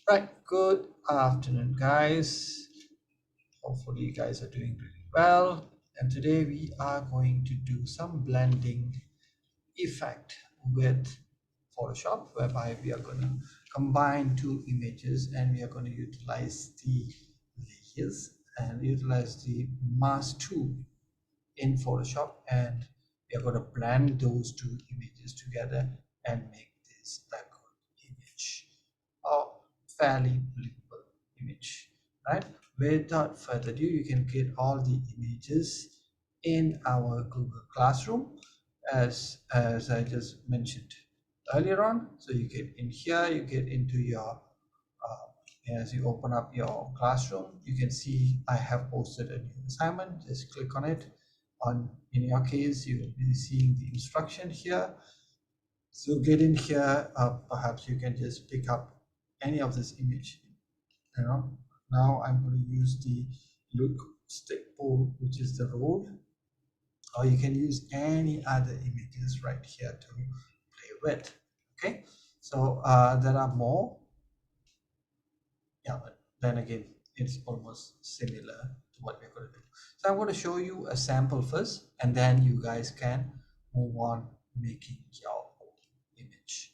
Right, good afternoon, guys. Hopefully, you guys are doing really well. And today we are going to do some blending effect with Photoshop, whereby we are going to combine two images and we are going to utilize the layers and utilize the mask tool in Photoshop, and we are going to blend those two images together and make this a good image, a fairly believable image, right? Without further ado, you can get all the images in our Google Classroom as I just mentioned earlier on. So you get in here, you get into your as you open up your classroom, you can see I have posted a new assignment. Just click on it. In your case, you will be seeing the instruction here. So get in here. Perhaps you can just pick up any of this image. Now I'm going to use the look stick pole, which is the road, or you can use any other images right here to play with. Okay, so there are more. Yeah, but then again, it's almost similar to what we're going to do. So I'm going to show you a sample first, and then you guys can move on making your own image.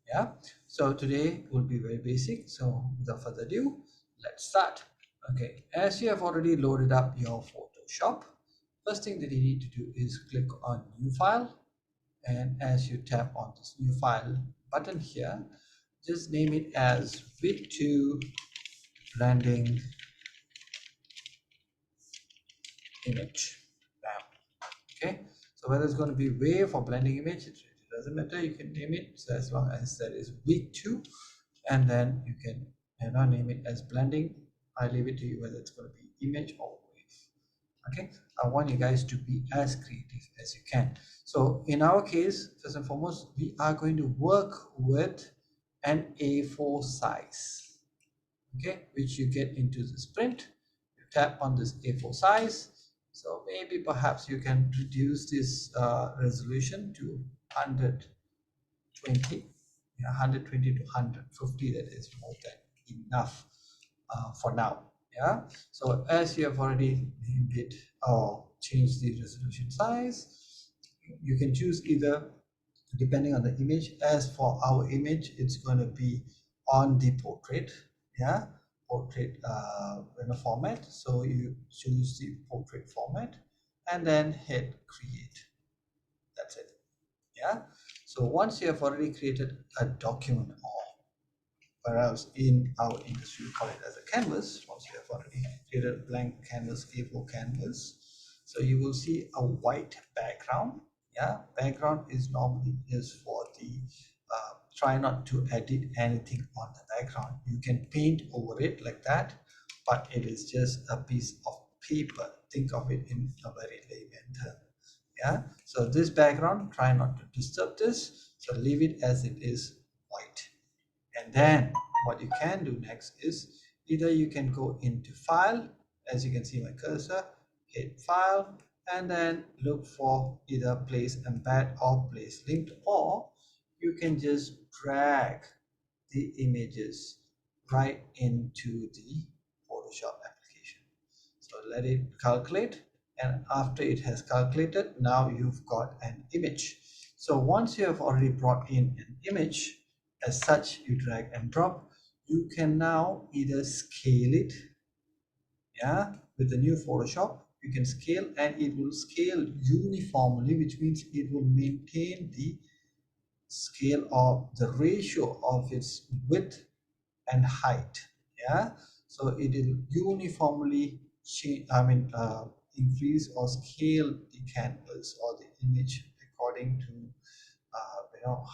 Yeah, so today will be very basic. So without further ado, let's start. Okay, as you have already loaded up your Photoshop, first thing that you need to do is click on New File, and as you tap on this New File button here, just name it as WK2 Blending Image. Bam. Okay, so whether it's going to be wave or blending image, it doesn't matter. You can name it, so as long as that is WK2, and then you can name it as blending. I leave it to you whether it's going to be image or wave. Okay, I want you guys to be as creative as you can. So in our case, first and foremost, we are going to work with an A4 size, okay, which you get into this print. You tap on this A4 size. So maybe perhaps you can reduce this resolution to 120, 120 to 150. That is more than enough for now. Yeah, so as you have already named it or changed the resolution size, you can choose either depending on the image. As for our image, it's going to be on the portrait, yeah, portrait format. So you choose the portrait format and then hit create. That's it. Yeah, so once you have already created a document, or whereas in our industry we call it as a canvas, once you have already created a blank canvas, A4 canvas, so you will see a white background. Yeah, background is normally is for the try not to edit anything on the background. You can paint over it like that, but it is just a piece of paper. Think of it in a very layman term. Yeah, so this background, try not to disturb this, so leave it as it is, white. And then what you can do next is either you can go into file, as you can see my cursor, hit file, and then look for either place embed or place linked, or you can just drag the images right into the Photoshop application. So let it calculate, and after it has calculated, now you've got an image. So once you have already brought in an image, as such, you drag and drop, you can now either scale it, yeah, with the new Photoshop. You can scale, and it will scale uniformly, which means it will maintain the scale of the ratio of its width and height. Yeah, so it will uniformly change, increase or scale the canvas or the image according to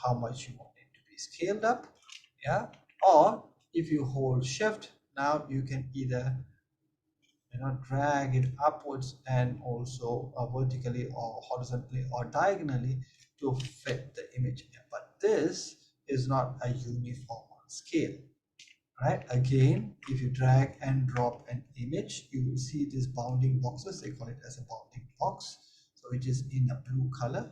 how much you want it to be scaled up. Yeah, or if you hold shift, now you can either drag it upwards and also vertically or horizontally or diagonally to fit the image. But this is not a uniform scale, right? Again, if you drag and drop an image, you will see these bounding boxes. They call it as a bounding box, so it is in a blue color.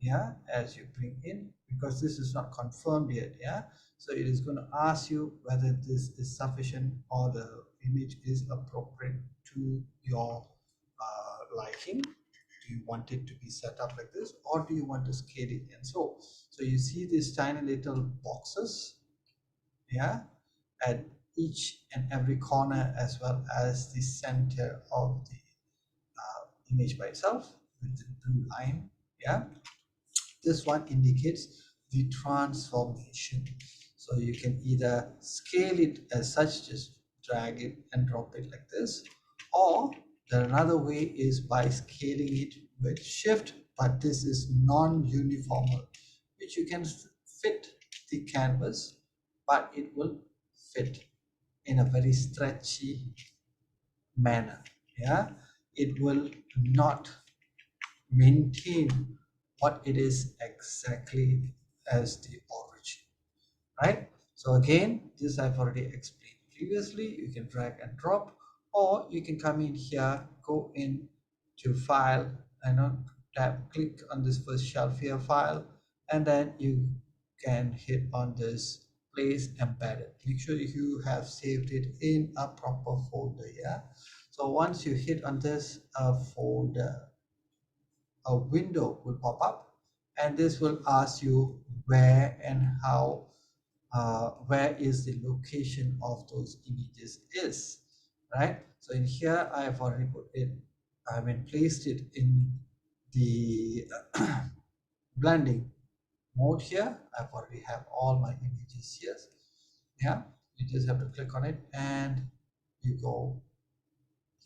yeah, as you bring in, because this is not confirmed yet, yeah. So it is going to ask you whether this is sufficient or the image is appropriate to your liking. Do you want it to be set up like this, or do you want to scale it? And so you see these tiny little boxes, yeah, at each and every corner, as well as the center of the image by itself with the blue line, yeah. This one indicates the transformation. So you can either scale it as such, just drag it and drop it like this, or another way is by scaling it with shift, but this is non-uniformal, which you can fit the canvas, but it will fit in a very stretchy manner, yeah. It will not maintain what it is exactly as the origin, right? So again, this I've already explained previously. You can drag and drop, or you can come in here, go in to file, and tap, click on this first shelf here, file, and then you can hit on this place embedded. Make sure you have saved it in a proper folder, yeah. So once you hit on this folder, a window will pop up, and this will ask you where and how, where is the location of those images is, right? So in here I have already put it, I mean placed it in the blending mode here. I've already have all my images here, yeah. You just have to click on it and you go,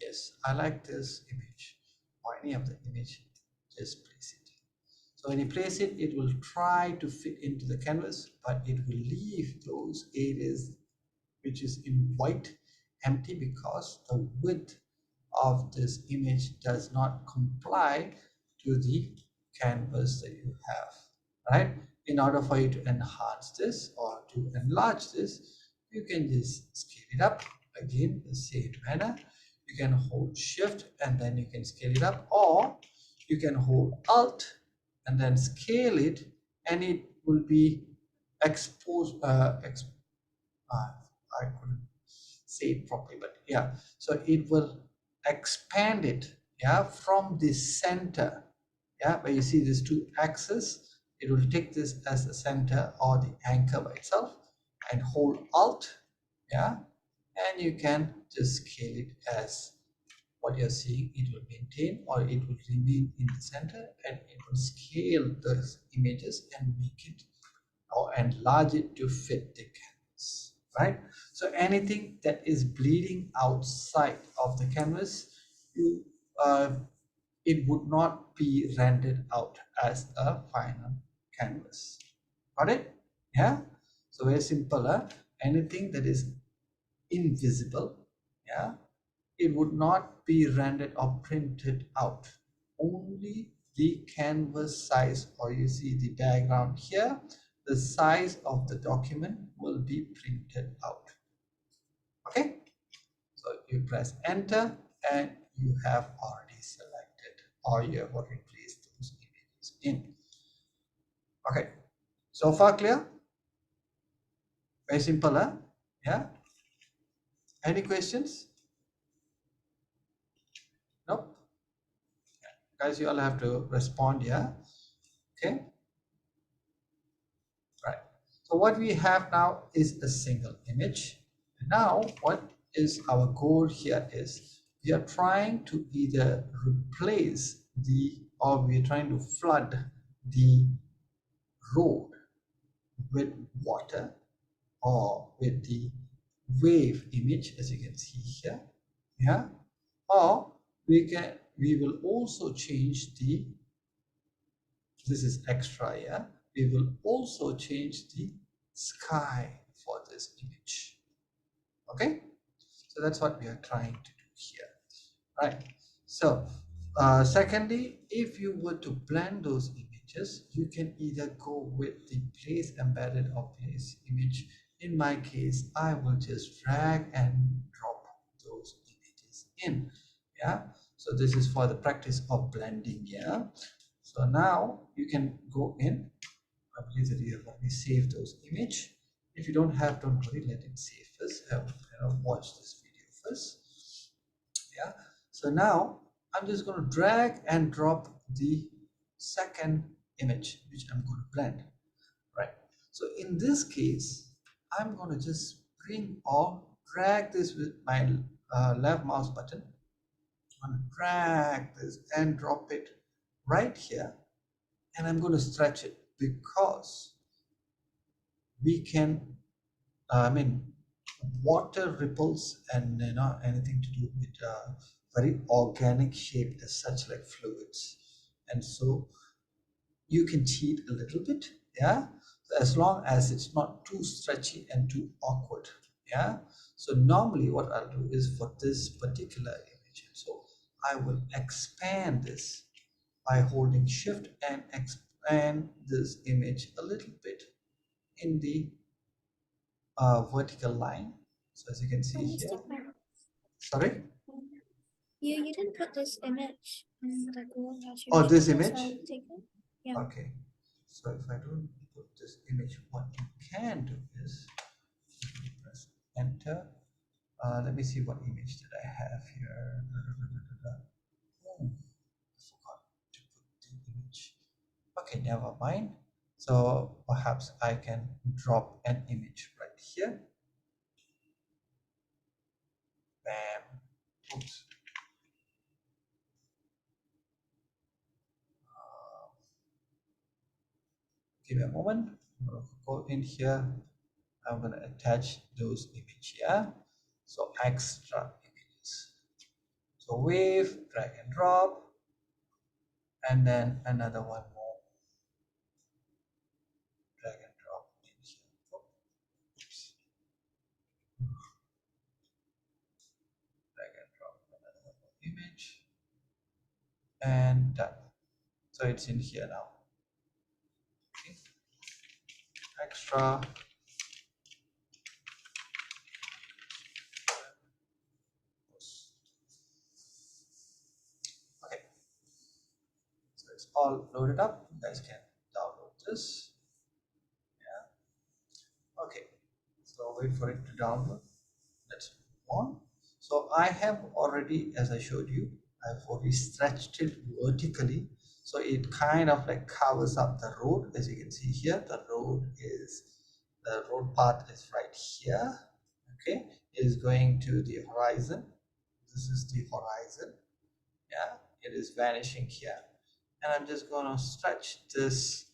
yes, I like this image, or any of the image, just place it. So when you place it, it will try to fit into the canvas, but it will leave those areas which is in white empty, because the width of this image does not comply to the canvas that you have, right? In order for you to enhance this or to enlarge this, you can just scale it up. Again, the same manner. You can hold shift and then you can scale it up, or you can hold alt and then scale it, and it will be exposed. I couldn't say it properly, but yeah. So it will expand it, yeah, from the center, yeah. Where you see these two axes, it will take this as the center or the anchor by itself, and hold alt, yeah, and you can just scale it as what you're seeing. It will maintain, or it will remain in the center, and it will scale the images and make it or enlarge it to fit the canvas, right? So anything that is bleeding outside of the canvas, you it would not be rendered out as a final canvas. Got it? Yeah. So very simple. Anything that is invisible, yeah, it would not be rendered or printed out. Only the canvas size, or you see the diagram here, the size of the document will be printed out. Okay, so you press enter and you have already selected, or you have already placed those images in. Okay, so far clear? Very simple, huh? Yeah. Any questions? Nope. Guys, you all have to respond, yeah. Okay. Right. So what we have now is a single image. Now, what is our goal here is we are trying to either replace the, or we are trying to flood the road with water, or with the wave image, as you can see here, yeah, or we will also change the, this is extra, yeah, we will also change the sky for this image. Okay, so that's what we are trying to do here, right? So secondly, if you were to blend those images, you can either go with the place embedded or place image. In my case, I will just drag and drop those images in, yeah. So this is for the practice of blending, yeah. So So now you can go in. I believe that you have already saved those image. If you don't have, don't worry, let it save first. Watch this video first. Yeah. So now I'm just going to drag and drop the second image which I'm going to blend. Right. So in this case, I'm going to just bring or drag this with my left mouse button. I'm going to drag this and drop it right here, and I'm going to stretch it because we can water ripples and anything to do with very organic shape as such, like fluids, and so you can cheat a little bit, yeah, as long as it's not too stretchy and too awkward. Yeah, so normally what I'll do is for this particular image, so I will expand this by holding shift and expand this image a little bit in the vertical line. So as you can see here, sorry, you didn't put this image in the Google oh, Classroom. this So image, take it. Yeah. okay. So if I don't put this image, what you can do is press enter. Let me see what image did I have here. Oh, I forgot to put the image. Okay, never mind. So perhaps I can drop an image right here. Bam. Oops. Give me a moment. I'm going to go in here. I'm going to attach those images here. So extra images. So wave, drag and drop, and then another one more. Drag and drop in here. Oops. Drag and drop another image, and done. So it's in here now. Okay. Extra. Okay. So it's all loaded up. You guys can download this. Yeah. Okay. So wait for it to download. Let's move on. So I have already, as I showed you, I've already stretched it vertically, so it kind of like covers up the road. As you can see here, the road path is right here. Okay, it is going to the horizon. This is the horizon. Yeah, it is vanishing here, and I'm just going to stretch this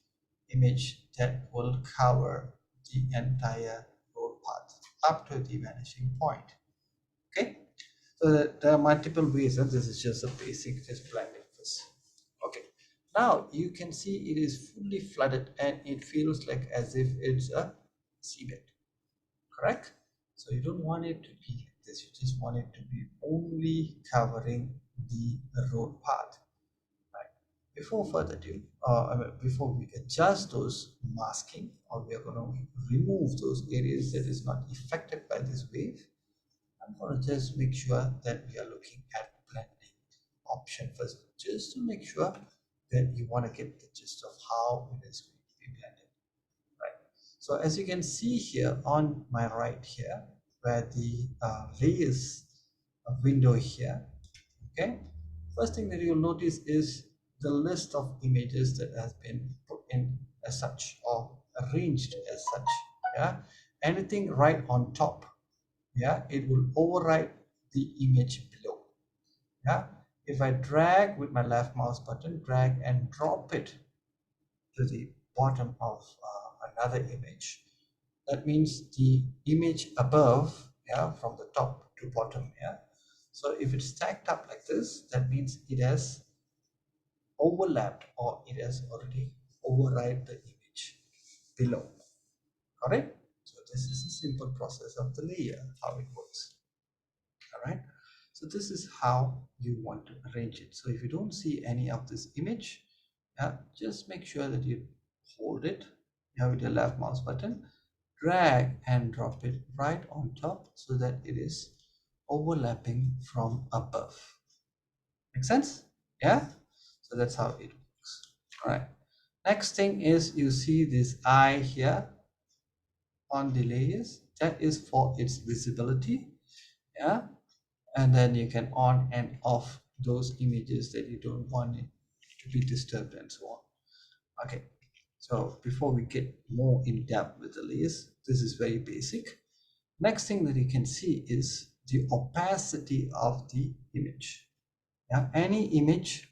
image that will cover the entire road path up to the vanishing point. Okay, so there are multiple ways, and this is just a basic just blending first. Okay, now you can see it is fully flooded and it feels like as if it's a seabed, correct? So you don't want it to be like this, you just want it to be only covering the road path. Right. Before further ado, before we adjust those masking, or we are going to remove those areas that is not affected by this wave, I'm going to just make sure that we are looking at blending option first, just to make sure that you want to get the gist of how it is going to be blended, right? So as you can see here on my right here, where the layers window here, okay, first thing that you'll notice is the list of images that has been put in as such or arranged as such. Yeah, anything right on top, yeah, it will override the image below. Yeah, if I drag with my left mouse button, drag and drop it to the bottom of another image, that means the image above, yeah, from the top to bottom, yeah, so if it's stacked up like this, that means it has overlapped or it has already override the image below. Correct? So this is a simple process of the layer, how it works. All right, so this is how you want to arrange it. So if you don't see any of this image, just make sure that you hold it, with your left mouse button, drag and drop it right on top so that it is overlapping from above. Make sense? Yeah, so that's how it works. Right. Next thing is you see this eye here on the layers. That is for its visibility. Yeah. And then you can on and off those images that you don't want it to be disturbed and so on. Okay. So before we get more in depth with the layers, this is very basic. Next thing that you can see is the opacity of the image. Yeah, any image,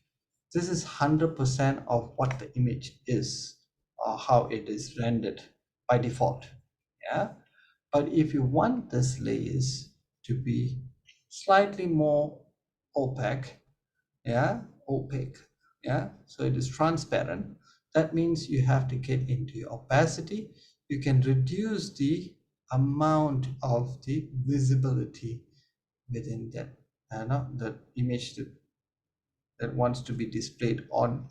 this is 100% of what the image is or how it is rendered by default. Yeah, but if you want this layers to be slightly more opaque, opaque, so it is transparent. That means you have to get into your opacity. You can reduce the amount of the visibility within that the image that wants to be displayed on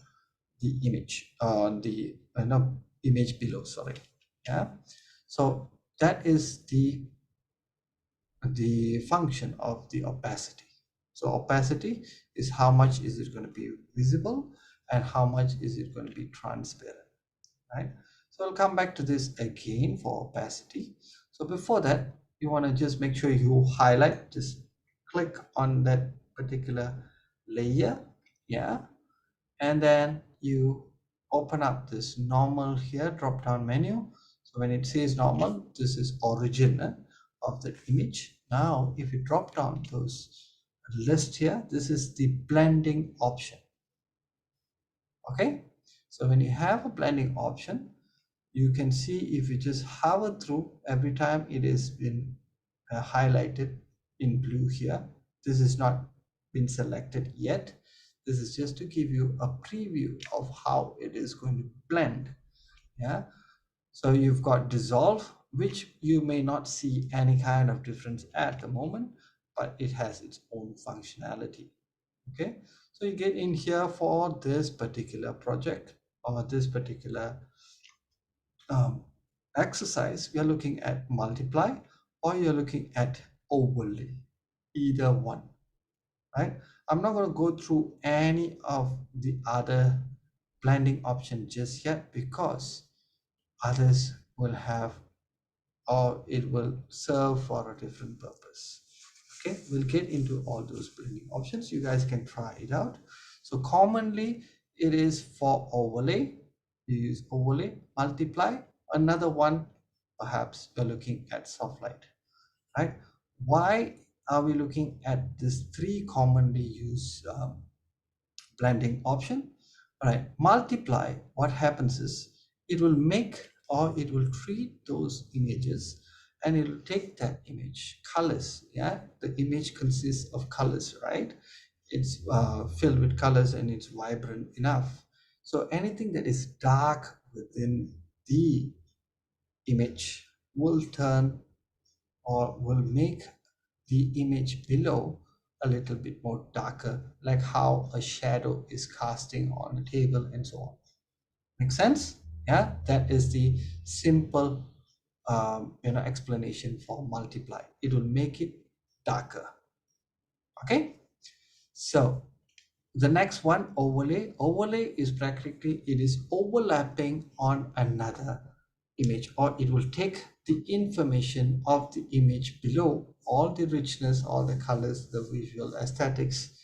the image, on the image below, sorry. Yeah, so that is the function of the opacity. So opacity is how much is it going to be visible and how much is it going to be transparent, right? So I'll come back to this again for opacity. So before that, you want to just make sure you highlight, just click on that particular layer, yeah, and then you open up this normal here drop down menu. So when it says normal, this is origin of the image. Now if you drop down those list here, this is the blending option. Okay, so when you have a blending option, you can see if you just hover through every time it is been highlighted in blue here, this is not been selected yet. This is just to give you a preview of how it is going to blend. Yeah, so you've got dissolve, which you may not see any kind of difference at the moment, but it has its own functionality. Okay, so you get in here for this particular project or this particular um, exercise, we are looking at multiply or you're looking at overlay, either one, right? I'm not going to go through any of the other blending options just yet because others will have or it will serve for a different purpose. Okay, we'll get into all those blending options. You guys can try it out. So commonly it is for overlay. You use overlay, multiply. Another one, perhaps you're looking at soft light, right? Why are we looking at these three commonly used blending option? All right, multiply, what happens is it will make or it will treat those images and it will take that image colors. Yeah, the image consists of colors, right? It's filled with colors and it's vibrant enough. So anything that is dark within the image will turn or will make the image below a little bit more darker, like how a shadow is casting on a table and so on. Make sense? Yeah, that is the simple explanation for multiply. It will make it darker. Okay, so the next one, overlay is practically it is overlapping on another image, or it will take the information of the image below, all the richness, all the colors, the visual aesthetics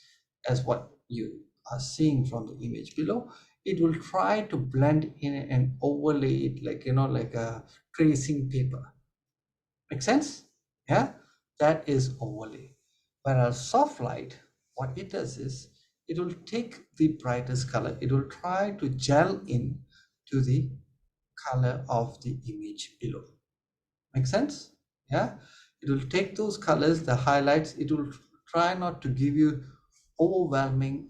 as what you are seeing from the image below. It will try to blend in and overlay it like like a tracing paper. Make sense? Yeah, that is overlay. Whereas soft light, what it does is it will take the brightest color, it will try to gel in to the color of the image below. Make sense? Yeah, it will take those colors, the highlights, it will try not to give you overwhelming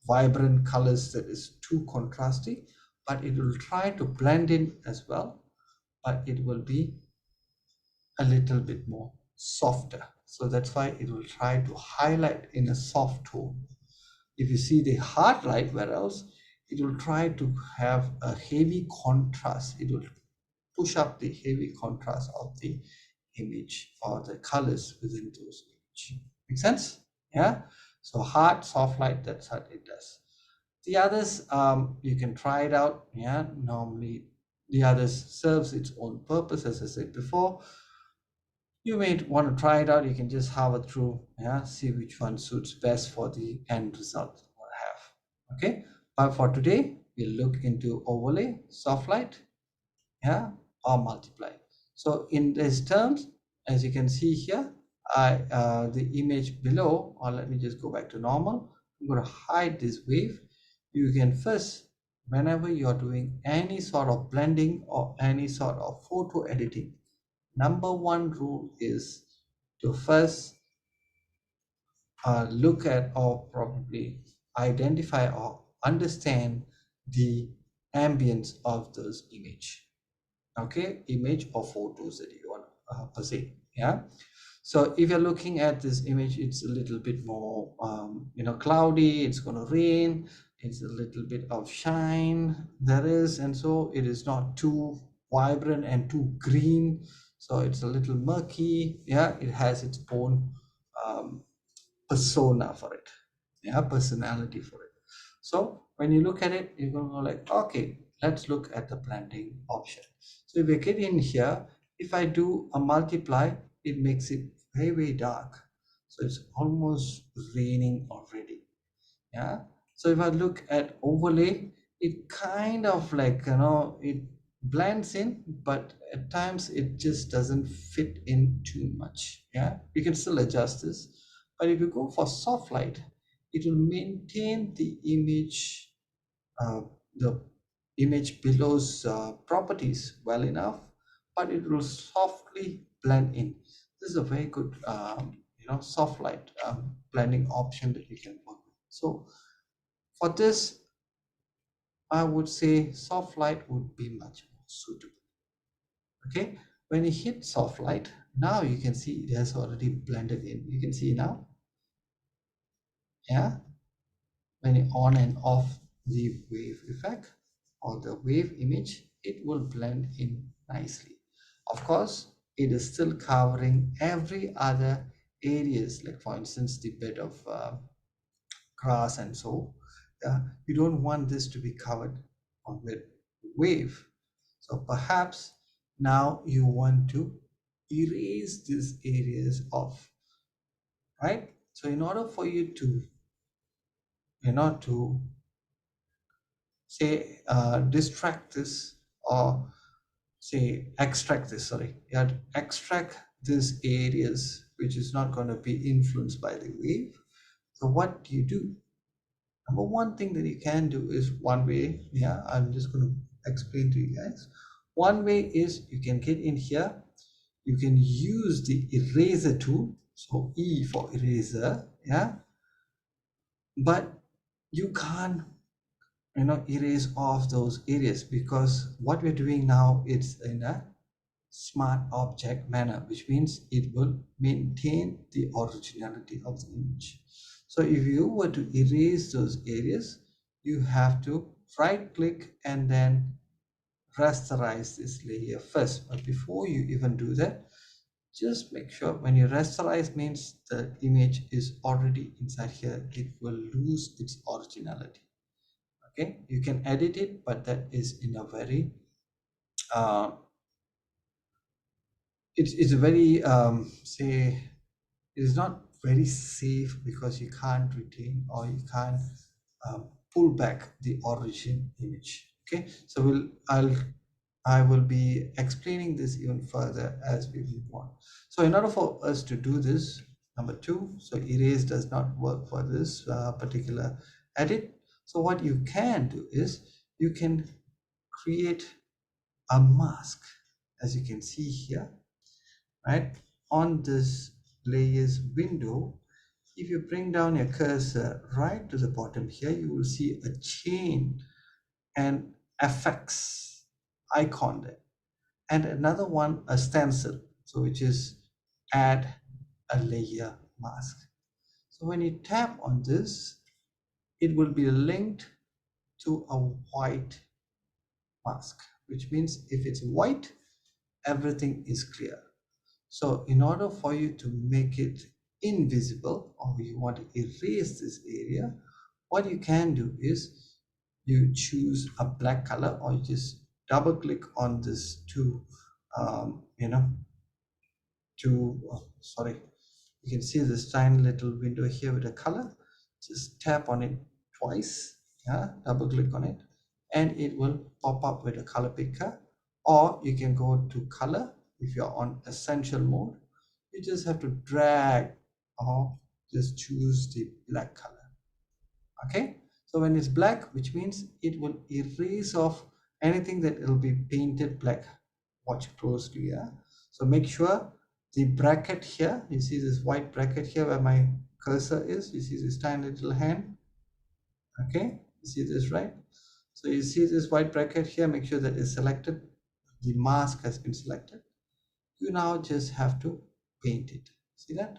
vibrant colors that is too contrasty, but it will try to blend in as well, but it will be a little bit more softer. So that's why it will try to highlight in a soft tone. If you see the hard light, where else it will try to have a heavy contrast. It will push up the heavy contrast of the image or the colors within those image. Make sense? Yeah. So hard, soft light, that's what it does. The others, you can try it out. Yeah, normally the others serves its own purpose, as I said before. You may want to try it out. You can just hover through, yeah, see which one suits best for the end result you want to have. Okay, but for today, we'll look into overlay, soft light, yeah, or multiply. So in these terms, as you can see here, the image below, or let me just go back to normal. I'm going to hide this wave. You can first, whenever you're doing any sort of blending or any sort of photo editing, number one rule is to first look at or probably identify or understand the ambience of this image. Okay, image or photos that you want per se. Yeah, so if you're looking at this image, it's a little bit more cloudy, it's going to rain, it's a little bit of shine there is, and so it is not too vibrant and too green, so it's a little murky. Yeah, it has its own um, persona for it, yeah, personality for it. So when you look at it, you're going to go like, okay, let's look at the blending option. So if we get in here, if I do a multiply, it makes it very, very dark. So it's almost raining already. Yeah. So if I look at overlay, it kind of like, it blends in, but at times it just doesn't fit in too much. Yeah, you can still adjust this, but if you go for soft light, it will maintain uh, the image below's properties well enough, but it will softly blend in. This is a very good soft light blending option that you can work with. So for this, I would say soft light would be much more suitable. Okay, when you hit soft light, now you can see it has already blended in. You can see now, yeah, when you on and off the wave effect or the wave image, it will blend in nicely. Of course, it is still covering every other areas, like for instance, the bed of grass and so. You don't want this to be covered on with wave. So perhaps now you want to erase these areas off, right? So in order for you to, to say distract this, or say extract this, sorry, you have to extract these areas which is not going to be influenced by the wave. So what do you do? Number one thing that you can do is one way. Yeah, I'm just going to explain to you guys. One way is you can get in here, you can use the eraser tool, so E for eraser. Yeah, but you can't erase off those areas, because what we're doing now, it's in a smart object manner, which means it will maintain the originality of the image. So if you were to erase those areas, you have to right click and then rasterize this layer first. But before you even do that, just make sure when you rasterize, means the image is already inside here, it will lose its originality. Okay, you can edit it, but that is in a very uh, it's a very say, it is not very safe, because you can't retain or you can't pull back the origin image. Okay, so I will be explaining this even further as we move on. So in order for us to do this, number two, so erase does not work for this particular edit. So what you can do is you can create a mask, as you can see here, right? On this layers window, if you bring down your cursor right to the bottom here, you will see a chain and effects icon there, and another one, a stencil, so which is add a layer mask. So when you tap on this, it will be linked to a white mask, which means if it's white, everything is clear. So in order for you to make it invisible, or you want to erase this area, what you can do is you choose a black color, or you just double click on this to sorry, you can see this tiny little window here with a color. Just tap on it twice, yeah, double click on it, and it will pop up with a color picker. Or you can go to color. If you're on essential mode, you just have to drag or just choose the black color. Okay, so when it's black, which means it will erase off anything that will be painted black. Watch closely, yeah. So make sure the bracket here, you see this white bracket here where my cursor is, you see this tiny little hand. Okay, you see this, right? So you see this white bracket here, make sure that it's selected, the mask has been selected. You now just have to paint it. See that,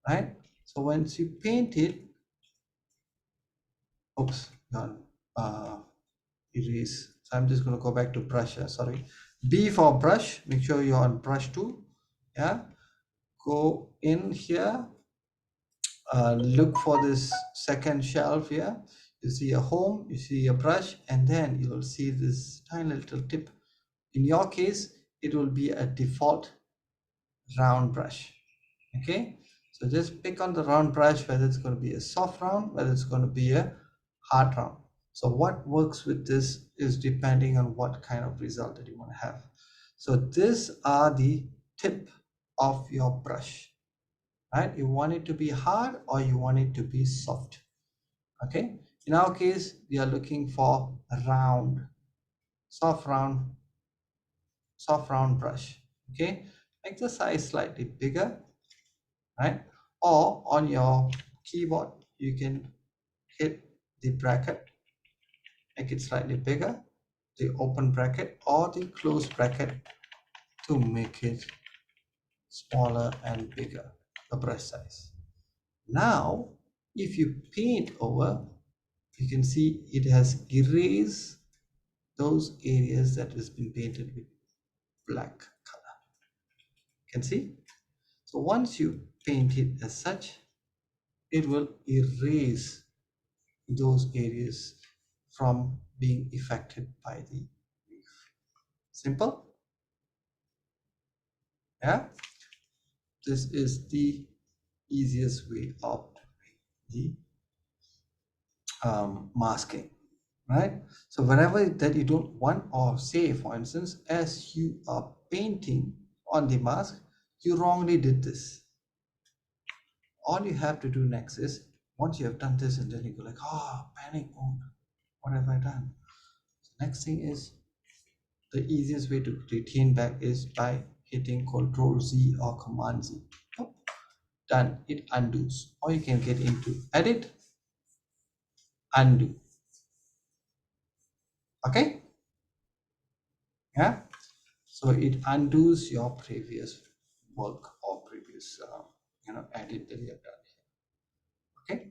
right? So once you paint it, oops, done. Erase. So I'm just going to go back to brush. Sorry, B for brush. Make sure you're on brush 2. Yeah, go in here, look for this second shelf here. You see a home, you see a brush, and then you will see this tiny little tip. In your case, it will be a default round brush. Okay, so just pick on the round brush, whether it's going to be a soft round, whether it's going to be a hard round. So what works with this is depending on what kind of result that you want to have. So these are the tip of your brush, right? You want it to be hard or you want it to be soft. Okay, in our case we are looking for a round, soft round brush. Okay, make the size slightly bigger, right? Or on your keyboard you can hit the bracket, make it slightly bigger, the open bracket or the closed bracket to make it smaller and bigger, the brush size. Now if you paint over, you can see it has erased those areas that has been painted with black color. You can see, so once you paint it as such, it will erase those areas from being affected by the leaf. Simple, yeah. This is the easiest way of doing the masking, right? So wherever that you don't want, or say for instance, as you are painting on the mask, you wrongly did this. All you have to do next is, once you have done this, and then you go like, oh, panic mode, what have I done? So next thing is, the easiest way to retain back is by hitting Ctrl Z or Command Z. Oh, done, it undoes. Or you can get into edit, undo. Okay, yeah, so it undoes your previous work or previous edit that you have done here. Okay,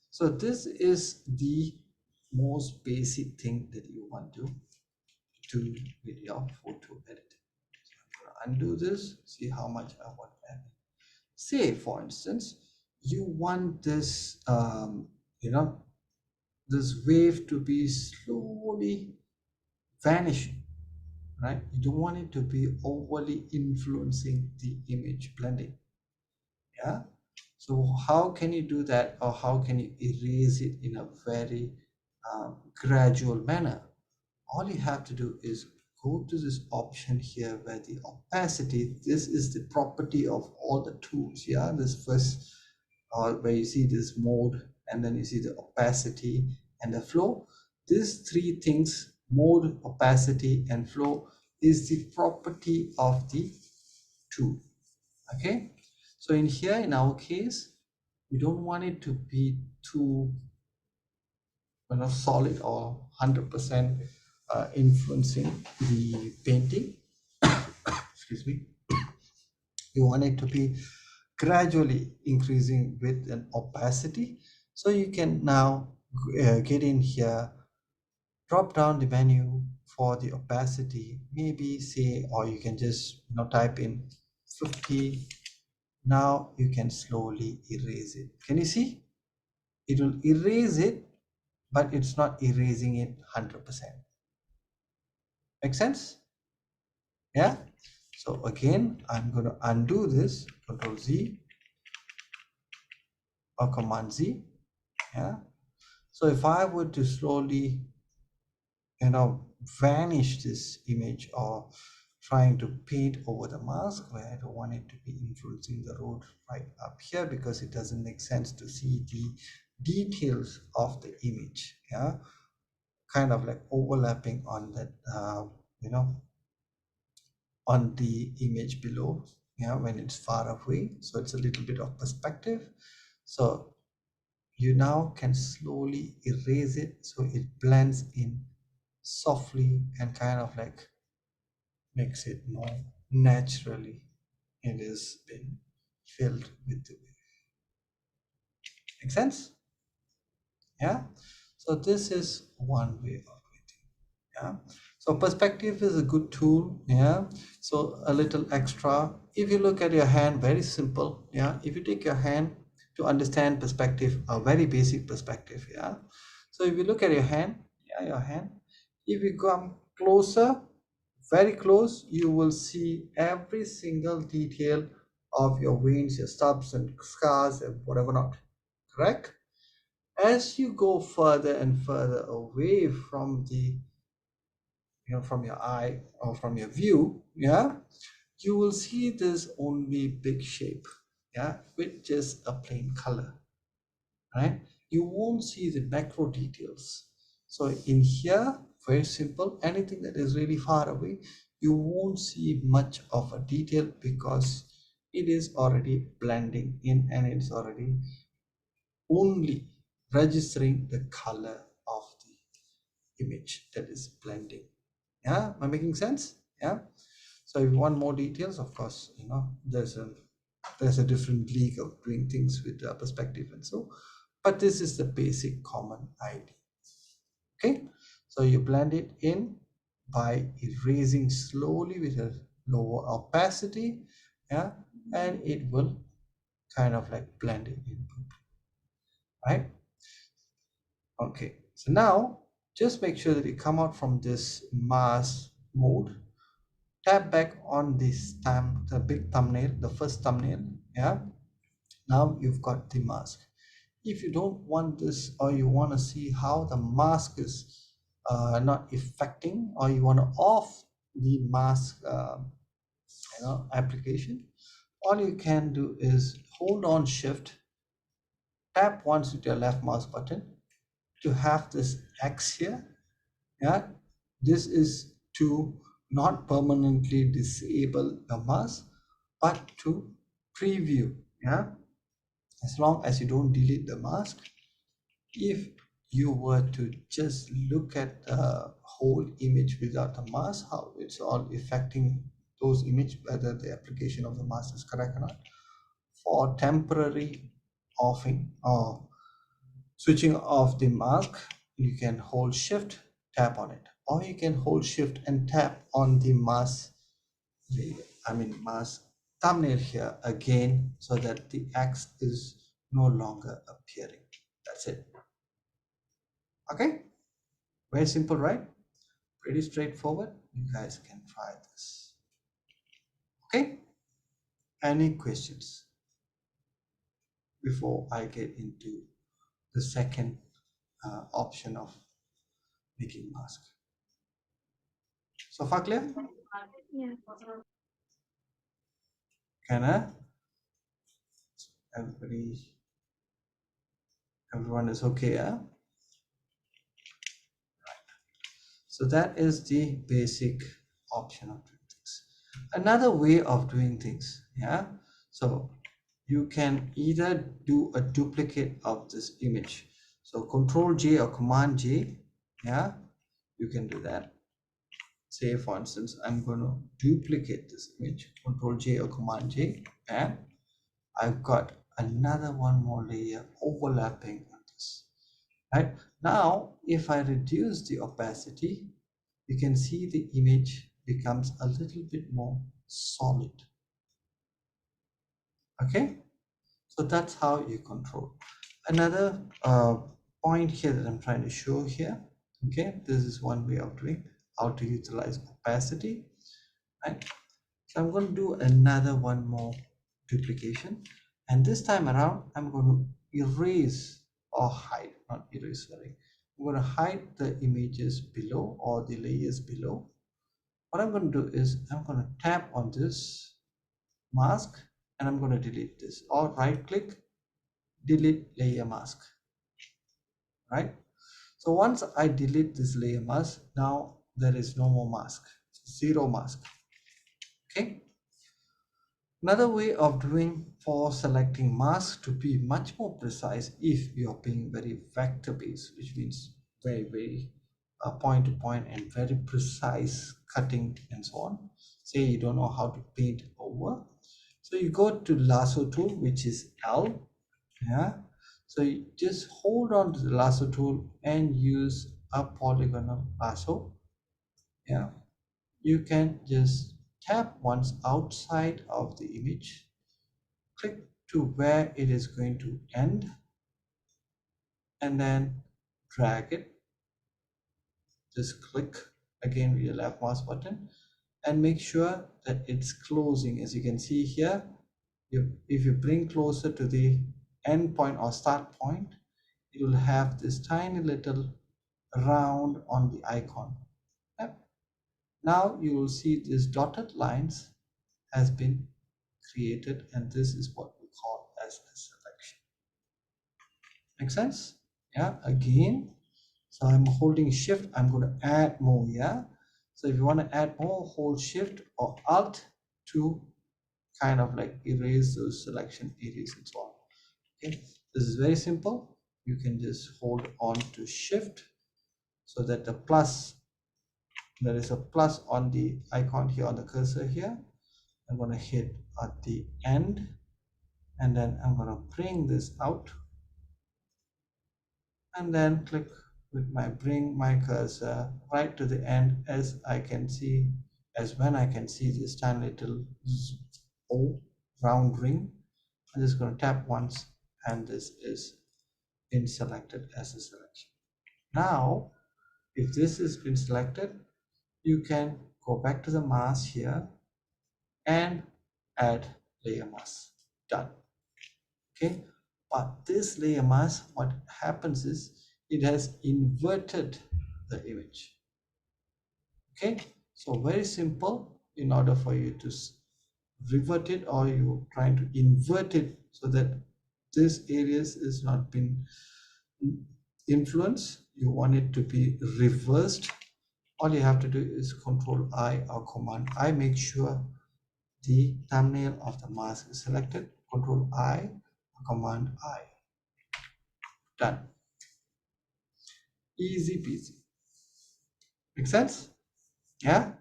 so this is the most basic thing that you want to do with your photo editing. So I'm going to undo this, see how much I want to add. Say for instance, you want this this wave to be slowly vanishing, right? You don't want it to be overly influencing the image blending. Yeah, so how can you do that, or how can you erase it in a very gradual manner? All you have to do is go to this option here where the opacity, this is the property of all the tools. Yeah, this first where you see this mode, and then you see the opacity and the flow. These three things, mode, opacity and flow, is the property of the tool. Okay, so in here, in our case, we don't want it to be too solid or 100% influencing the painting. Excuse me. You want it to be gradually increasing with an opacity. So you can now get in here, drop down the menu for the opacity, maybe say, or you can just type in 50. Now you can slowly erase it. Can you see? It will erase it but it's not erasing it 100%. Make sense? Yeah. So again, I'm going to undo this, Control Z or Command Z. Yeah. So if I were to slowly, vanish this image or trying to paint over the mask where I don't want it to be influencing the road right up here because it doesn't make sense to see the details of the image. Yeah. Kind of like overlapping on that, on the image below, when it's far away. So it's a little bit of perspective. So you now can slowly erase it so it blends in softly and kind of like makes it more naturally it has been filled with the wave. Make sense? Yeah. So this is one way of it. Yeah. So perspective is a good tool. Yeah. So a little extra. If you look at your hand, very simple. Yeah. If you take your hand to understand perspective, a very basic perspective. Yeah. So if you look at your hand, your hand, if you come closer, very close, you will see every single detail of your veins, your stubs and scars and whatever not. Correct? As you go further and further away from the, from your eye or from your view, you will see this only big shape, with just a plain color, right? You won't see the macro details. So in here, very simple, anything that is really far away, you won't see much of a detail because it is already blending in and it's already only registering the color of the image that is blending. Yeah, am I making sense? Yeah. So if you want more details, of course, there's a different league of doing things with perspective and so, but this is the basic common idea. Okay, so you blend it in by erasing slowly with a lower opacity, yeah, and it will kind of like blend it in, right? Okay, so now just make sure that you come out from this mask mode, tap back on this time, the big thumbnail, the first thumbnail. Yeah, now you've got the mask. If you don't want this, or you want to see how the mask is not affecting, or you want to off the mask application, all you can do is hold on shift, tap once with your left mouse button to have this X here. Yeah, this is to not permanently disable the mask, but to preview. Yeah, as long as you don't delete the mask. If you were to just look at the whole image without the mask, how it's all affecting those images, whether the application of the mask is correct or not. For temporary offing or switching off the mask, you can hold shift, tap on it, or you can hold shift and tap on the mask mask thumbnail here again, so that the X is no longer appearing. That's it. Okay, very simple, right? Pretty straightforward. You guys can try this. Okay, any questions before I get into the second option of making mask? So far clear? Yeah. Can I? Everyone is okay, yeah? So that is the basic option of doing things. Another way of doing things, yeah? So you can either do a duplicate of this image. So Control J or Command J, yeah? You can do that. Say for instance, I'm going to duplicate this image, Control J or Command J, and I've got another one more layer overlapping on this. Right now, if I reduce the opacity, you can see the image becomes a little bit more solid. Okay, so that's how you control. Another point here that I'm trying to show here. Okay, this is one way of doing how to utilize opacity, right? So I'm going to do another one more duplication, and this time around I'm going to erase or hide, not erase, sorry. I'm going to hide the images below or the layers below. What I'm going to do is I'm going to tap on this mask and I'm going to delete this, or right click, delete layer mask, right? So once I delete this layer mask, now there is no more mask, zero mask. Okay. Another way of doing for selecting masks to be much more precise, if you're being very vector based, which means very point to point and very precise cutting and so on. Say you don't know how to paint over, so you go to lasso tool, which is L. Yeah, so you just hold on to the lasso tool and use a polygonal lasso. Yeah, you can just tap once outside of the image, click to where it is going to end, and then drag it. Just click again with your left mouse button and make sure that it's closing. As you can see here, if you bring closer to the end point or start point, you will have this tiny little round on the icon. Yep. Now you will see these dotted lines has been created, and this is what we call as a selection. Make sense? Yeah, again, so I'm holding shift, I'm going to add more. Yeah, so if you want to add more, hold shift or alt to kind of like erase those selection areas and so on. Okay, this is very simple. You can just hold on to shift so that the plus, there is a plus on the icon here on the cursor here. I'm going to hit at the end, and then I'm going to bring this out and then click with my bring my cursor right to the end, as I can see, as when I can see this tiny little O round ring. I'm just going to tap once and this is been selected as a selection. Now if this has been selected, you can go back to the mask here and add layer mask. Done. Okay, but this layer mask, what happens is it has inverted the image. Okay, so very simple. In order for you to revert it, or you trying to invert it so that this areas is not been influenced, you want it to be reversed, all you have to do is Control I or Command I. Make sure the thumbnail of the mask is selected. Control I or Command I. Done. Easy peasy. Make sense? Yeah.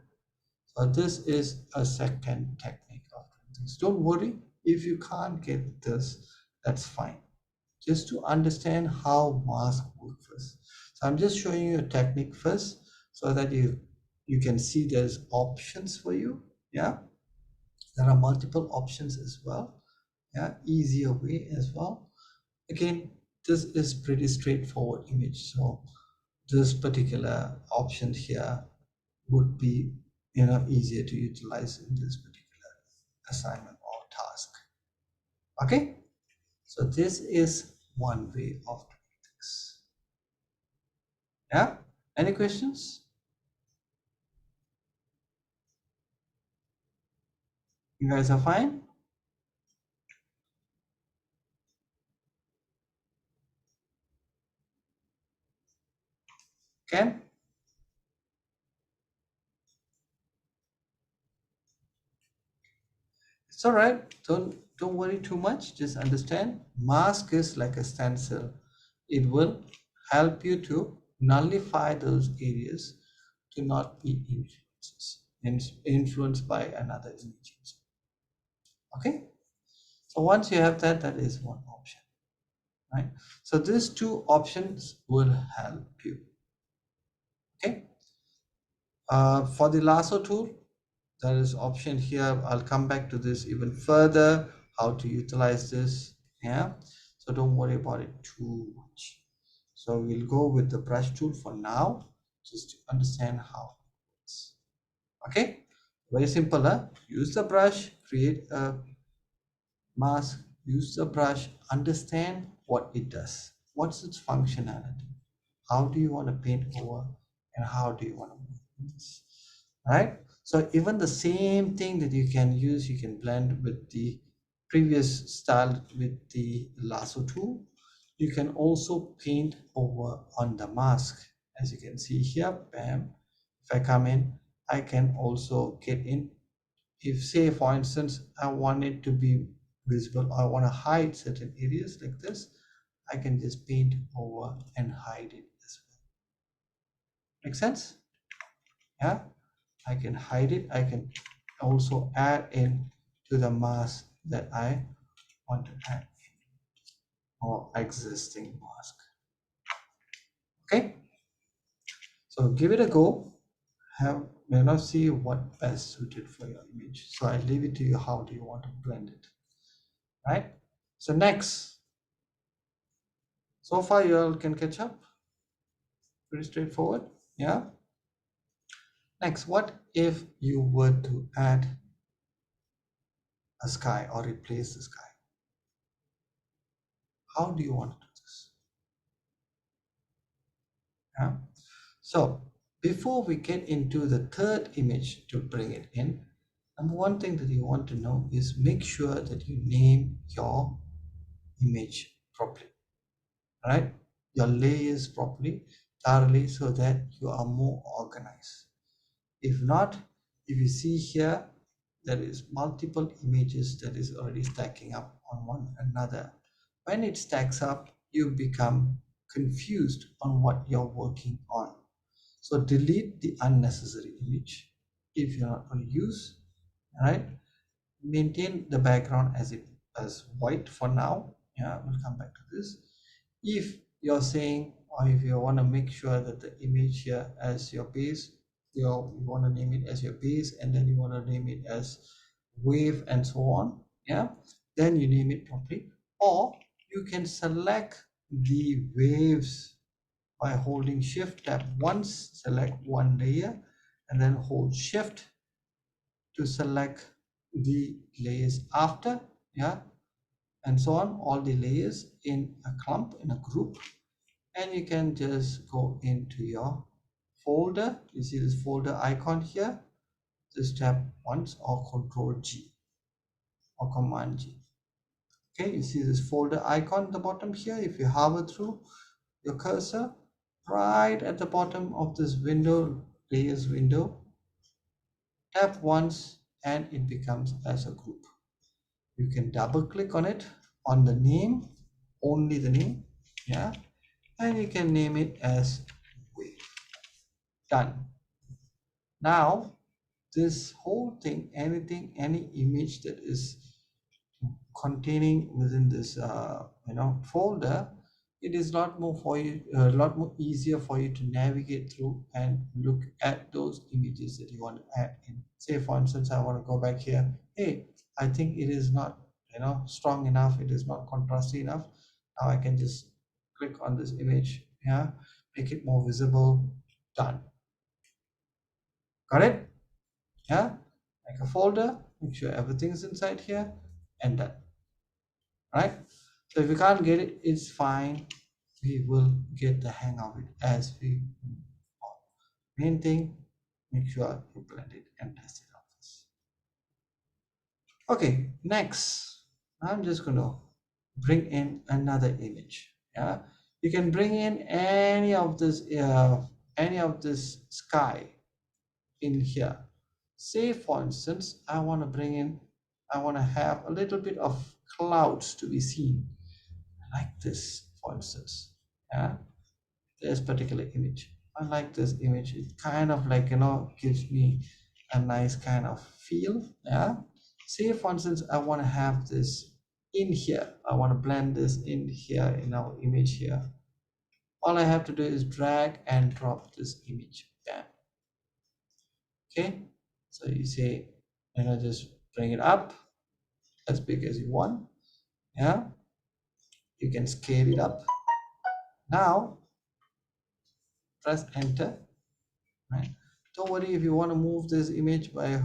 So this is a second technique of doing things. Don't worry if you can't get this, that's fine. Just to understand how masks work first. So I'm just showing you a technique first so that you can see there's options for you. Yeah. There are multiple options as well. Yeah, easier way as well. Again, this is pretty straightforward image, so this particular option here would be easier to utilize in this particular assignment or task. Okay, so this is one way of doing this. Yeah, any questions? You guys are fine? Okay. It's all right. Don't worry too much. Just understand mask is like a stencil. It will help you to nullify those areas to not be influenced by another image. Okay. So once you have that, that is one option, right? So these two options will help you. Okay. For the lasso tool, there is option here. I'll come back to this even further, how to utilize this. Yeah, so don't worry about it too much. So we'll go with the brush tool for now, just to understand how it works. Okay, very simple. Use the brush, create a mask, use the brush, understand what it does, what's its functionality, how do you want to paint over, and how do you want to move this. Right, so even the same thing that you can use, you can blend with the previous style with the lasso tool. You can also paint over on the mask, as you can see here. Bam, if I come in, I can also get in. If, say for instance, I want it to be visible, I want to hide certain areas like this, I can just paint over and hide it as well. Make sense? Yeah, I can hide it. I can also add in to the mask that I want to add or existing mask. Okay, so give it a go. Have see what best suited for your image. So I leave it to you. How do you want to blend it? Right. So next, so far you all can catch up. Pretty straightforward. Yeah. Next, what if you were to add a sky or replace the sky? How do you want to do this? Yeah. So before we get into the third image to bring it in, number one thing that you want to know is make sure that you name your image properly, right? Your layers properly, thoroughly, so that you are more organized. If not, if you see here, there is multiple images that is already stacking up on one another. When it stacks up, you become confused on what you're working on. So delete the unnecessary image if you're not going to use, right? Maintain the background as it as white for now. Yeah, we'll come back to this. If you're saying, or if you want to make sure that the image here as your base, you want to name it as your base, and then you want to name it as wave and so on, yeah, then you name it properly. Or you can select the waves by holding shift tab once, select one layer, and then hold shift to select the layers after, yeah, and so on, all the layers in a clump, in a group. And you can just go into your folder. You see this folder icon here, just tap once or Control G or Command G. Okay, you see this folder icon at the bottom here. If you hover through your cursor right at the bottom of this window, layers window, tap once and it becomes as a group. You can double click on it, on the name, only the name, yeah, and you can name it as wave. Done. Now this whole thing, anything, any image that is containing within this folder, it is a lot more for you, a lot more easier for you to navigate through and look at those images that you want to add in. Say for instance, I want to go back here. Hey, I think it is not strong enough, it is not contrasty enough. Now I can just click on this image, yeah, make it more visible. Done. Got it? Yeah, like a folder, make sure everything's inside here, and done. Right, so if you can't get it, it's fine, we will get the hang of it as we move on. Main thing, make sure you blend it and test it out first. Okay, next I'm just going to bring in another image. Yeah, you can bring in any of this sky in here. Say for instance, I want to bring in, I want to have a little bit of clouds to be seen, like this for instance. Yeah, this particular image, I like this image. It kind of like gives me a nice kind of feel. Yeah, say for instance, I want to have this in here, I want to blend this in here in our image here. All I have to do is drag and drop this image. Bam. Okay, so you say, just bring it up as big as you want. Yeah, you can scale it up. Now press enter, right? Don't worry if you want to move this image by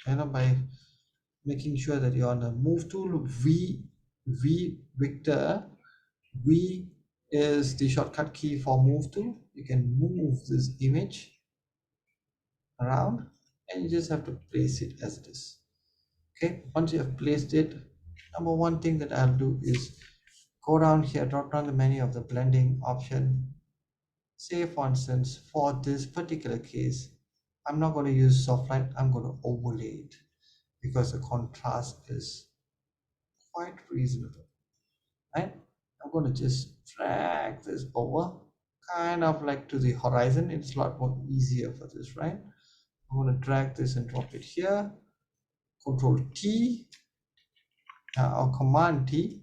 by making sure that you're on the move tool. Victor V is the shortcut key for move tool. You can move this image around and you just have to place it as it is. Okay, once you have placed it, number one thing that I'll do is go down here, drop down the menu of the blending option. Say for instance, for this particular case, I'm not going to use soft light, I'm going to overlay it because the contrast is quite reasonable, right? I'm going to just drag this over kind of like to the horizon. It's a lot more easier for this, right? I'm going to drag this and drop it here. Control T or Command T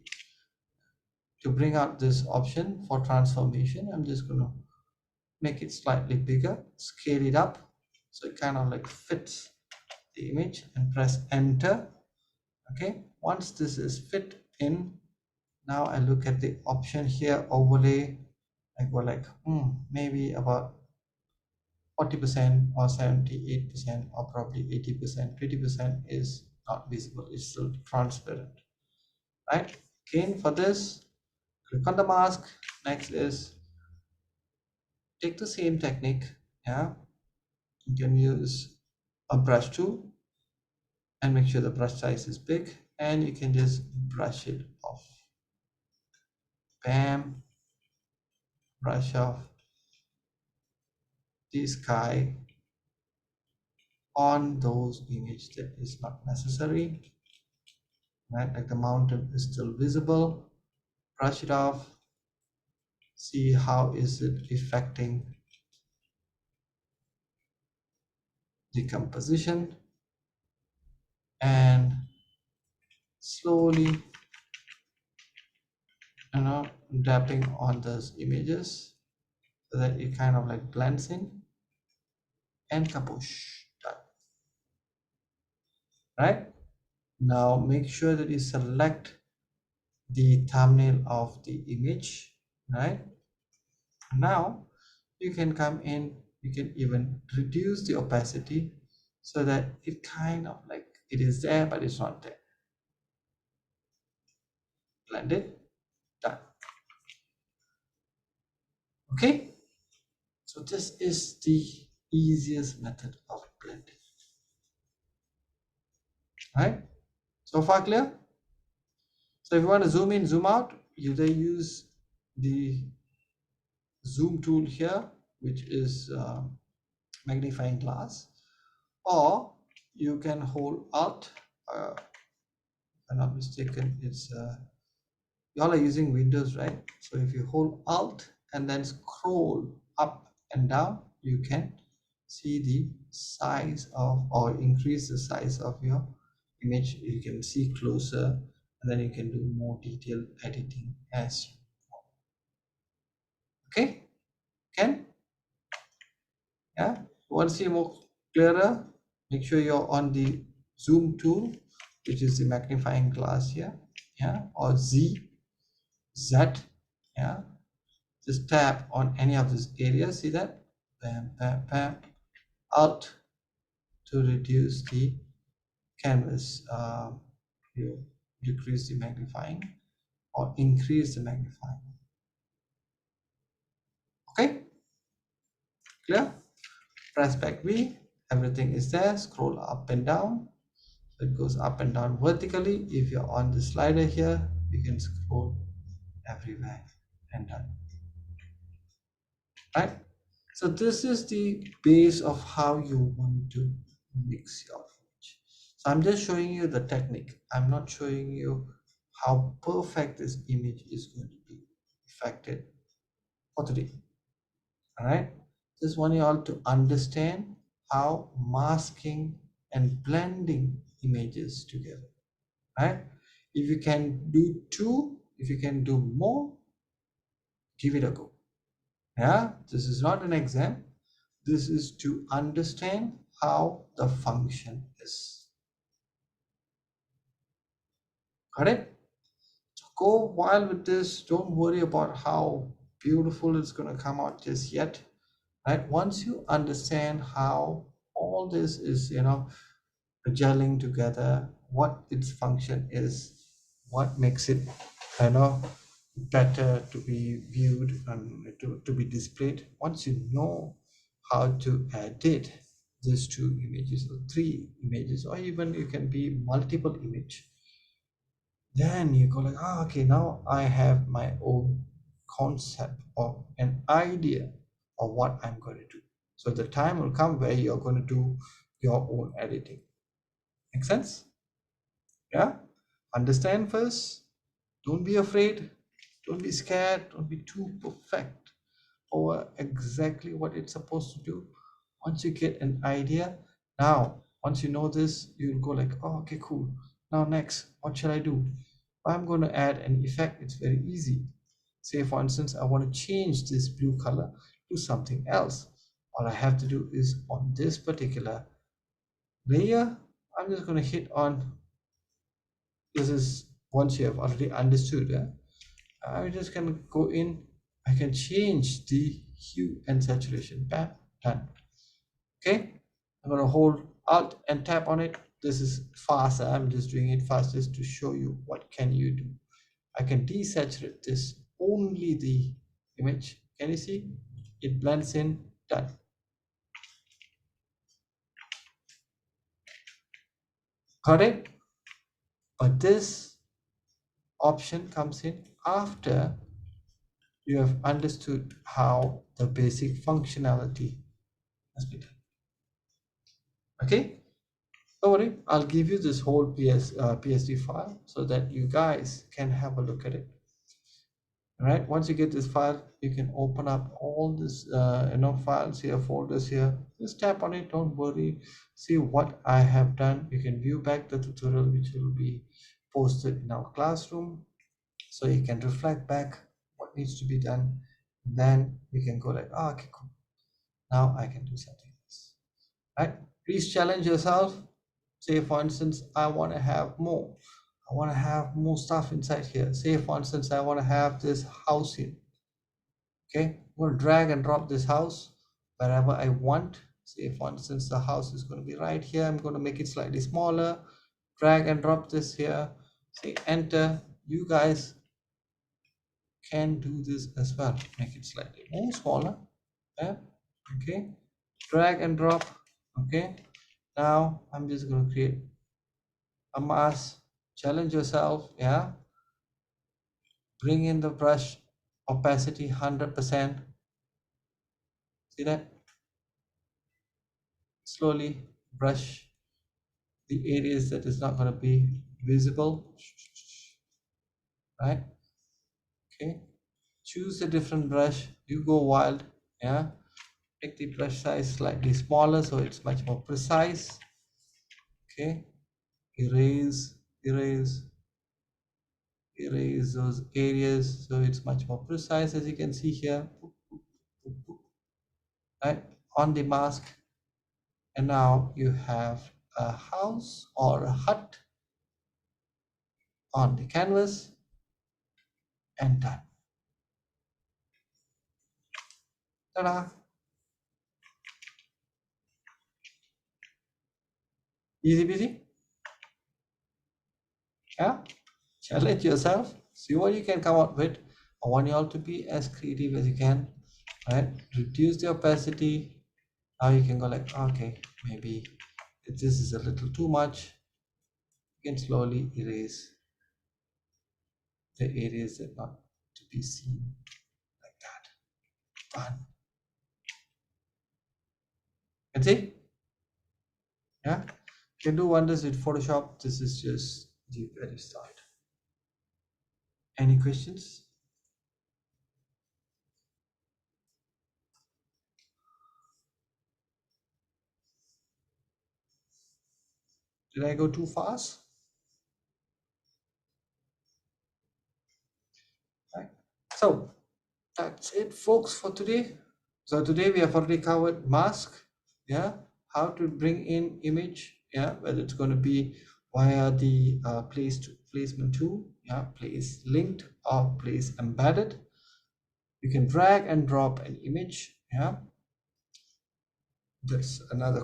to bring out this option for transformation. I'm just going to make it slightly bigger, scale it up so it kind of like fits the image and press enter. Okay, once this is fit in, now I look at the option here, overlay. I go like maybe about 40% or 78% or probably 80%. 20% is not visible, it's still transparent, right? Again, for this, click on the mask. Next is take the same technique. Yeah, you can use a brush tool and make sure the brush size is big, and you can just brush it off. Bam, brush off the sky on those images that is not necessary, right? Like the mountain is still visible, brush it off, see how is it affecting the composition, and slowly dabbing on those images so that it kind of like blends in, and kapush, done. Right, now make sure that you select the thumbnail of the image. Right, now you can come in, you can even reduce the opacity so that it kind of like it is there but it's not there. Blend it, done. Okay, so this is the easiest method of blending. Right, so far clear? So if you want to zoom in, zoom out, you either use the zoom tool here, which is magnifying glass, or you can hold alt. If I'm not mistaken, it's you all are using Windows, right? So if you hold alt and then scroll up and down, you can see the size of, or increase the size of your image. You can see closer, and then you can do more detailed editing as you go. Okay, can yeah, want to see more clearer, make sure you're on the zoom tool, which is the magnifying glass here, yeah, or Z, yeah. Just tap on any of these areas, see that, bam, bam, bam. Alt to reduce the canvas, you decrease the magnifying or increase the magnifying. Okay, clear? Press back V, everything is there, scroll up and down. So it goes up and down vertically. If you're on the slider here, you can scroll everywhere and done. Right, so this is the base of how you want to mix your image. So I'm just showing you the technique. I'm not showing you how perfect this image is going to be affected for today. All right, just want you all to understand how masking and blending images together. Right, if you can do two, if you can do more, give it a go. Yeah, this is not an exam, this is to understand how the function is. Got it? So go wild with this, don't worry about how beautiful it's going to come out just yet. right? Once you understand how all this is, gelling together, what its function is, what makes it, better to be viewed and to be displayed. Once you know how to edit these two images or three images, or even you can be multiple image, then you go like, okay, now I have my own concept or an idea of what I'm going to do. So the time will come where you're going to do your own editing. Make sense? Yeah. Understand first. Don't be afraid. Don't be scared. Don't be too perfect over exactly what it's supposed to do. Once you get an idea, now once you know this, you'll go like, oh, okay, cool. Now next, what shall I do? I'm going to add an effect. It's very easy. Say for instance, I want to change this blue color to something else. All I have to do is on this particular layer, I'm just going to hit on, this is once you have already understood, I'm just going to go in, I can change the hue and saturation. Bam, done. Okay, I'm going to hold alt and tap on it. This is fast. I'm just doing it fast just to show you what can you do. I can desaturate this, only the image. Can you see? It blends in, done. Got it? But this option comes in after you have understood how the basic functionality has been done. Okay? Don't worry, I'll give you this whole PSD file so that you guys can have a look at it. All right, once you get this file, you can open up all this files here, folders here. Just tap on it, don't worry. See what I have done. You can view back the tutorial which will be posted in our classroom, so you can reflect back what needs to be done. Then you can go like, oh, okay, cool, now I can do something else. Right, please challenge yourself. Say for instance, I want to have more, I want to have more stuff inside here. Say for instance, I want to have this house here. Okay, I'm going to drag and drop this house wherever I want. Say for instance, the house is going to be right here. I'm going to make it slightly smaller, drag and drop this here, say enter. You guys can do this as well, make it slightly more smaller. Yeah, okay, drag and drop. Okay, now I'm just going to create a mask. Challenge yourself. Yeah, bring in the brush opacity 100%. See that? Slowly brush the areas that is not going to be visible, right? Okay, choose a different brush, you go wild. Yeah, make the brush size slightly smaller so it's much more precise. Okay, erase, erase, erase those areas so it's much more precise, as you can see here, right, on the mask. And now you have a house or a hut on the canvas, and done. Ta-da! Easy peasy. Yeah, challenge yourself, see what you can come up with. I want you all to be as creative as you can, right? Reduce the opacity. Now you can go like, okay, maybe this is a little too much. You can slowly erase the areas that not to be seen, like that. Done. And see? Yeah, you can do wonders with Photoshop. This is just the very start. Any questions? Did I go too fast? Right. So that's it, folks, for today. So today we have already covered mask, yeah, how to bring in image, yeah, whether it's going to be via the placement tool, yeah, place linked or place embedded. You can drag and drop an image, yeah, That's another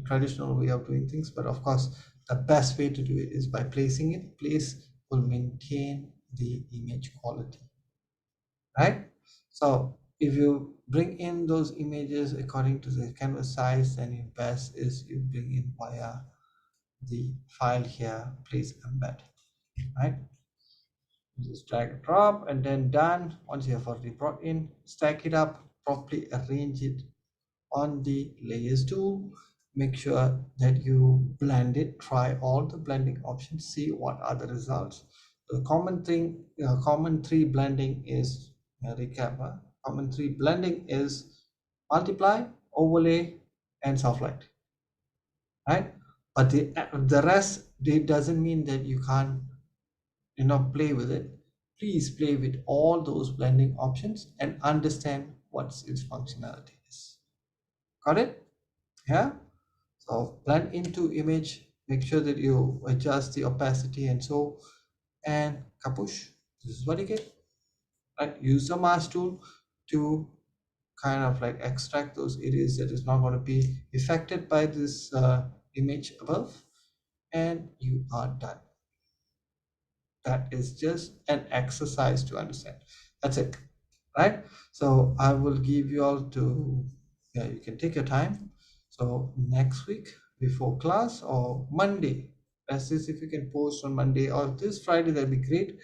traditional way of doing things, but of course the best way to do it is by placing it. Place will maintain the image quality, right? So if you bring in those images according to the canvas size, then your best is you bring in via the file here, place embed, right? Just drag and drop and then done. Once you have already brought in, stack it up, properly arrange it on the layers tool. Make sure that you blend it, try all the blending options, see what are the results. The common thing, common three blending is, recap, common three blending is multiply, overlay, and soft light, right? But the rest, it doesn't mean that you can't, play with it. Please play with all those blending options and understand what its functionality is. Got it? Yeah. So blend into image, make sure that you adjust the opacity and so, and kapush, this is what you get. Right? Use the mask tool to kind of like extract those areas that is not going to be affected by this image above, and you are done. That is just an exercise to understand. That's it, right? So I will give you all to, yeah, you can take your time. So next week before class or Monday, as this, if you can post on Monday or this Friday, that'd be great.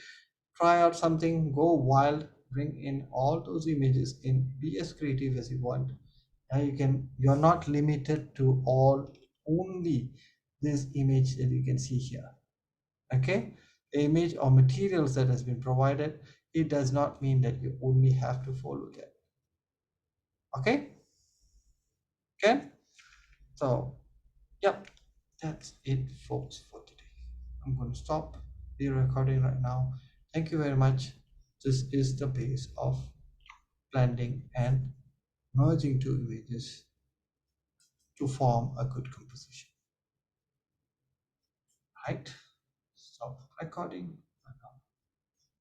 Try out something, go wild, bring in all those images in, be as creative as you want. And you're not limited to all only this image that you can see here. Okay, the image or materials that has been provided, it does not mean that you only have to follow that. Okay, so yep, that's it folks for today. I'm going to stop the recording right now. Thank you very much. This is the base of blending and merging two images to form a good composition, right? Stop recording.